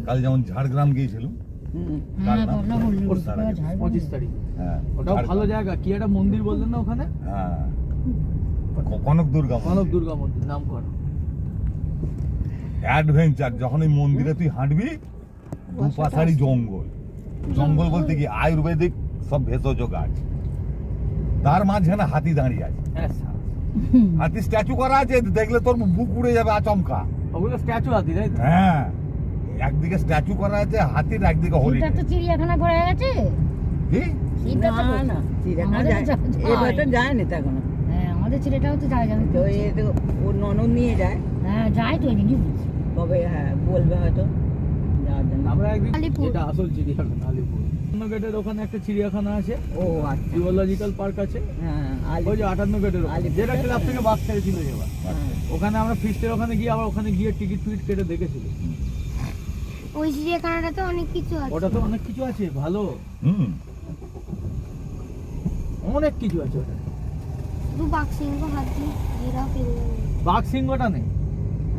কাল যেমন ঝাড়গ্রাম গিয়েছিলাম, কার নাম? 25 তারিখ। হ্যাঁ, ওটাও ভালো জায়গা। কি একটা মন্দির বললেন না ওখানে? হ্যাঁ, কনক দুর্গা মন্দির। কনক দুর্গা মন্দির নাম করা। অ্যাডভেঞ্চার। যখন ওই মন্দিরে তুই হাঁটবি, দুপাশারই জঙ্গল। জঙ্গল বলতে কি আয়ুর্বেদিক সব ভেষজ গাছ, তার মাঝখানে হাতি দাঁড়িয়ে আছে। হ্যাঁ স্যার। হাতি স্ট্যাচু করা আছে, দেখলে তোর বুক উড়ে যাবে আচমকা। ওগুলো স্ট্যাচু হাতি তাই তো? হ্যাঁ, একদিকে স্ট্যাচু করা আছে হাতির, একদিকে হরিণ। এটা তো চিড়িয়াখানা ঘোরা গেছে কি? সেটা তো না চিড়িয়াখানা আমাদের যায় তো এবার তো যায়নি তো এখনো। হ্যাঁ, আমাদের ছেলেটাও তো যায় জানো তো এই তো ওর ননদ নিয়ে যায়, হ্যাঁ যায় তো এদিকে বুঝছি। তবে হ্যাঁ বলবে হয়তো যাওয়ার জন্য। আমরা একদিন, আলিপুর। এটা আসল চিড়িয়াখানা আলিপুর। গেটের ওখানে একটা চিড়িয়াখানা আছে, ও আচ্ছা, জুওলজিক্যাল পার্ক আছে। হ্যাঁ ওই যে 58 গেটের ওখানে, আলিপুর। যেটা ক্লাব থেকে বাস ছেড়েছিল এবার। হ্যাঁ। ওখানে আমরা ফিস্টের ওখানে গিয়ে আবার ওখানে গিয়ে টিকিট ফিট কেটে দেখেছিল। ওই চিড়িয়াখানাটাতে অনেক কিছু আছে। ওটা তো অনেক কিছু আছে ভালো, হুম, অনেক কিছু আছে ওটা। শুধু বাঘ সিংহ হাতি জিরাফ এগুলো নেই। বাঘ সিংহটা নেই,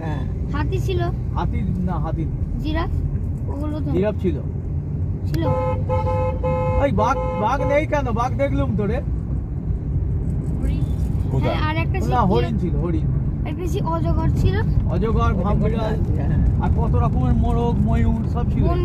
হ্যাঁ হাতি ছিল, হাতি না, হাতি নেই। জিরাফ ওগুলো তো জিরাফ ছিল। ছিল। এই বাঘ নেই কেন? বাঘ দেখলুম তো রে। কোথায়? হ্যাঁ, আর একটা না, হরিণ ছিল, হরিণ, একটা অজগর ছিল, অজগর, ভামবিড়াল হ্যাঁ আর কত রকমের মোরগ, ময়ূর সব ছিল। বন